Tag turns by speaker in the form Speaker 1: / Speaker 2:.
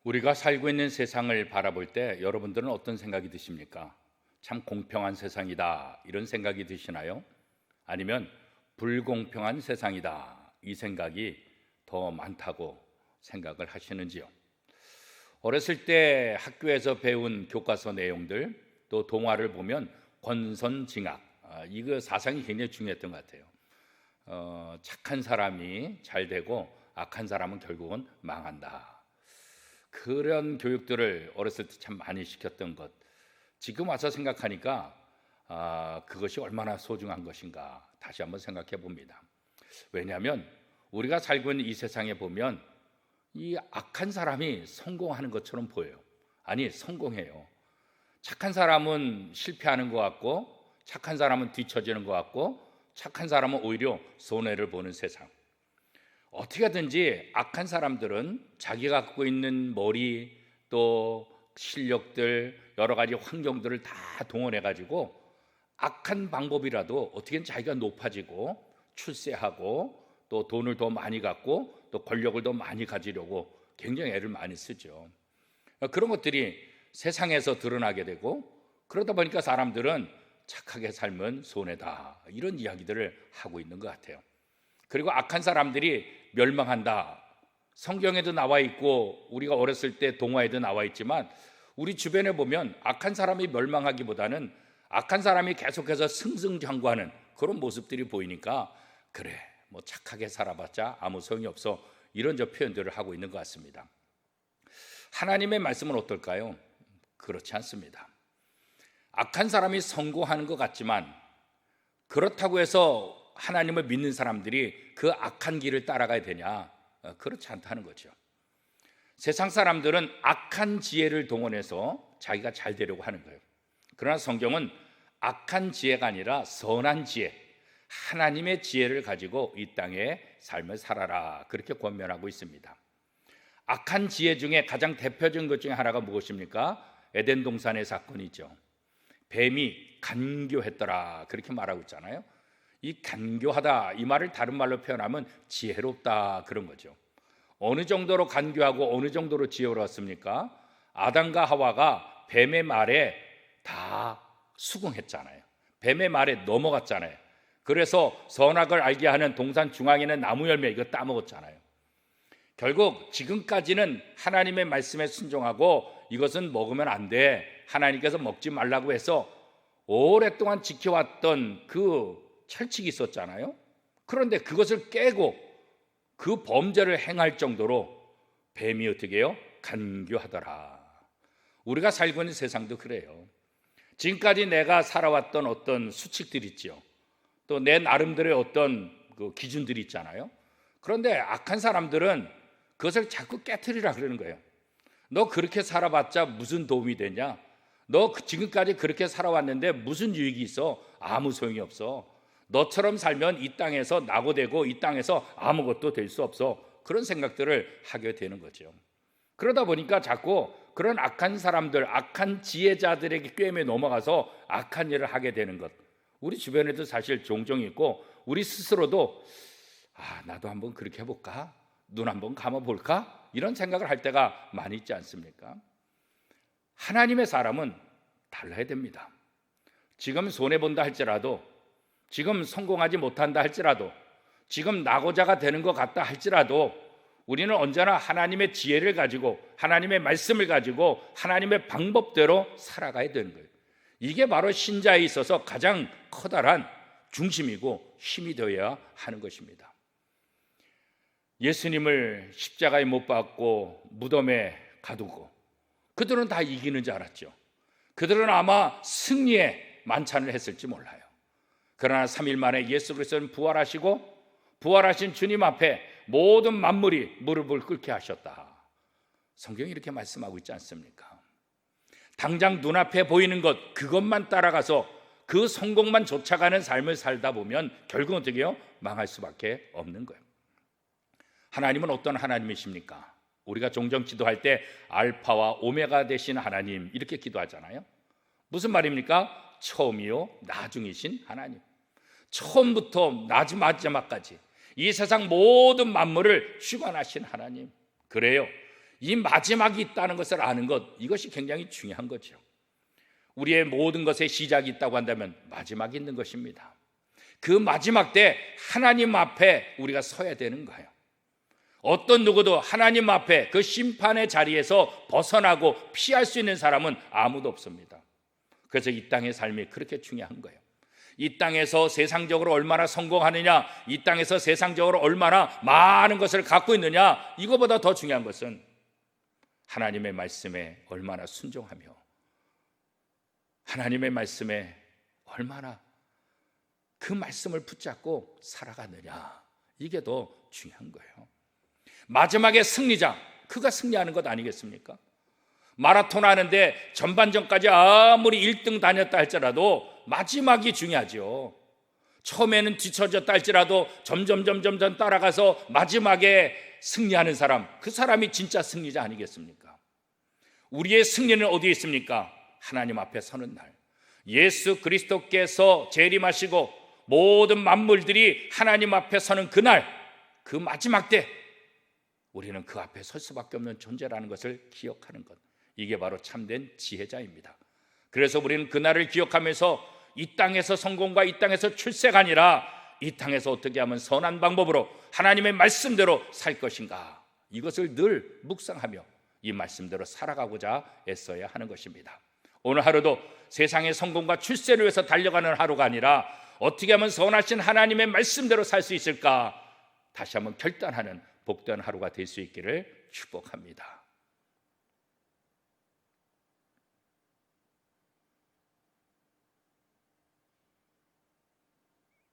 Speaker 1: 우리가 살고 있는 세상을 바라볼 때 여러분들은 어떤 생각이 드십니까? 참 공평한 세상이다 이런 생각이 드시나요? 아니면 불공평한 세상이다 이 생각이 더 많다고 생각을 하시는지요? 어렸을 때 학교에서 배운 교과서 내용들 또 동화를 보면 권선징악 이거 사상이 굉장히 중요했던 것 같아요. 착한 사람이 잘 되고 악한 사람은 결국은 망한다. 그런 교육들을 어렸을 때 참 많이 시켰던 것, 지금 와서 생각하니까 그것이 얼마나 소중한 것인가 다시 한번 생각해 봅니다. 왜냐하면 우리가 살고 있는 이 세상에 보면 이 악한 사람이 성공하는 것처럼 보여요. 아니, 성공해요. 착한 사람은 실패하는 것 같고, 착한 사람은 뒤처지는 것 같고, 착한 사람은 오히려 손해를 보는 세상. 어떻게든지 악한 사람들은 자기가 갖고 있는 머리 또 실력들 여러 가지 환경들을 다 동원해 가지고 악한 방법이라도 어떻게든 자기가 높아지고 출세하고 또 돈을 더 많이 갖고 또 권력을 더 많이 가지려고 굉장히 애를 많이 쓰죠. 그런 것들이 세상에서 드러나게 되고, 그러다 보니까 사람들은 착하게 살면 손해다 이런 이야기들을 하고 있는 것 같아요. 그리고 악한 사람들이 멸망한다. 성경에도 나와 있고 우리가 어렸을 때 동화에도 나와 있지만 우리 주변에 보면 악한 사람이 멸망하기보다는 악한 사람이 계속해서 승승장구하는 그런 모습들이 보이니까 그래, 뭐 착하게 살아봤자 아무 소용이 없어 이런 표현들을 하고 있는 것 같습니다. 하나님의 말씀은 어떨까요? 그렇지 않습니다. 악한 사람이 성공하는 것 같지만 그렇다고 해서 하나님을 믿는 사람들이 그 악한 길을 따라가야 되냐? 그렇지 않다는 거죠. 세상 사람들은 악한 지혜를 동원해서 자기가 잘 되려고 하는 거예요. 그러나 성경은 악한 지혜가 아니라 선한 지혜, 하나님의 지혜를 가지고 이 땅에 삶을 살아라 그렇게 권면하고 있습니다. 악한 지혜 중에 가장 대표적인 것 중에 하나가 무엇입니까? 에덴 동산의 사건이죠. 뱀이 간교했더라 그렇게 말하고 있잖아요. 이 간교하다 이 말을 다른 말로 표현하면 지혜롭다 그런 거죠. 어느 정도로 간교하고 어느 정도로 지혜로웠습니까? 아담과 하와가 뱀의 말에 다 수긍했잖아요. 뱀의 말에 넘어갔잖아요. 그래서 선악을 알게 하는 동산 중앙에 있는 나무 열매 이거 따먹었잖아요. 결국 지금까지는 하나님의 말씀에 순종하고 이것은 먹으면 안 돼, 하나님께서 먹지 말라고 해서 오랫동안 지켜왔던 그 철칙이 있었잖아요. 그런데 그것을 깨고 그 범죄를 행할 정도로 뱀이 어떻게 해요? 간교하더라. 우리가 살고 있는 세상도 그래요. 지금까지 내가 살아왔던 어떤 수칙들이 있죠. 또 내 나름대로의 어떤 그 기준들이 있잖아요. 그런데 악한 사람들은 그것을 자꾸 깨트리라 그러는 거예요. 너 그렇게 살아봤자 무슨 도움이 되냐? 너 지금까지 그렇게 살아왔는데 무슨 유익이 있어? 아무 소용이 없어. 너처럼 살면 이 땅에서 낙오되고 이 땅에서 아무것도 될 수 없어. 그런 생각들을 하게 되는 거죠. 그러다 보니까 자꾸 그런 악한 사람들, 악한 지혜자들에게 꿰매 넘어가서 악한 일을 하게 되는 것, 우리 주변에도 사실 종종 있고 우리 스스로도 나도 한번 그렇게 해볼까? 눈 한번 감아볼까? 이런 생각을 할 때가 많이 있지 않습니까? 하나님의 사람은 달라야 됩니다. 지금 손해본다 할지라도, 지금 성공하지 못한다 할지라도, 지금 낙오자가 되는 것 같다 할지라도 우리는 언제나 하나님의 지혜를 가지고 하나님의 말씀을 가지고 하나님의 방법대로 살아가야 되는 거예요. 이게 바로 신자에 있어서 가장 커다란 중심이고 힘이 되어야 하는 것입니다. 예수님을 십자가에 못 박고 무덤에 가두고 그들은 다 이기는 줄 알았죠. 그들은 아마 승리의 만찬을 했을지 몰라요. 그러나 3일 만에 예수 그리스도는 부활하시고 부활하신 주님 앞에 모든 만물이 무릎을 꿇게 하셨다. 성경이 이렇게 말씀하고 있지 않습니까? 당장 눈앞에 보이는 것 그것만 따라가서 그 성공만 쫓아가는 삶을 살다 보면 결국은 어떻게 해요? 망할 수밖에 없는 거예요. 하나님은 어떤 하나님이십니까? 우리가 종종 기도할 때 알파와 오메가 되신 하나님 이렇게 기도하잖아요. 무슨 말입니까? 처음이요 나중이신 하나님. 처음부터 마지막까지 이 세상 모든 만물을 주관하신 하나님. 그래요, 이 마지막이 있다는 것을 아는 것, 이것이 굉장히 중요한 거죠. 우리의 모든 것에 시작이 있다고 한다면 마지막이 있는 것입니다. 그 마지막 때 하나님 앞에 우리가 서야 되는 거예요. 어떤 누구도 하나님 앞에 그 심판의 자리에서 벗어나고 피할 수 있는 사람은 아무도 없습니다. 그래서 이 땅의 삶이 그렇게 중요한 거예요. 이 땅에서 세상적으로 얼마나 성공하느냐, 이 땅에서 세상적으로 얼마나 많은 것을 갖고 있느냐, 이거보다 더 중요한 것은 하나님의 말씀에 얼마나 순종하며 하나님의 말씀에 얼마나 그 말씀을 붙잡고 살아가느냐, 이게 더 중요한 거예요. 마지막에 승리자, 그가 승리하는 것 아니겠습니까? 마라톤 하는데 전반전까지 아무리 1등 다녔다 할지라도 마지막이 중요하죠. 처음에는 뒤처졌다 할지라도 점점 따라가서 마지막에 승리하는 사람, 그 사람이 진짜 승리자 아니겠습니까? 우리의 승리는 어디에 있습니까? 하나님 앞에 서는 날, 예수 그리스도께서 재림하시고 모든 만물들이 하나님 앞에 서는 그날, 그 마지막 때 우리는 그 앞에 설 수밖에 없는 존재라는 것을 기억하는 것, 이게 바로 참된 지혜자입니다. 그래서 우리는 그날을 기억하면서 이 땅에서 성공과 이 땅에서 출세가 아니라 이 땅에서 어떻게 하면 선한 방법으로 하나님의 말씀대로 살 것인가, 이것을 늘 묵상하며 이 말씀대로 살아가고자 애써야 하는 것입니다. 오늘 하루도 세상의 성공과 출세를 위해서 달려가는 하루가 아니라 어떻게 하면 선하신 하나님의 말씀대로 살 수 있을까, 다시 한번 결단하는 복된 하루가 될 수 있기를 축복합니다.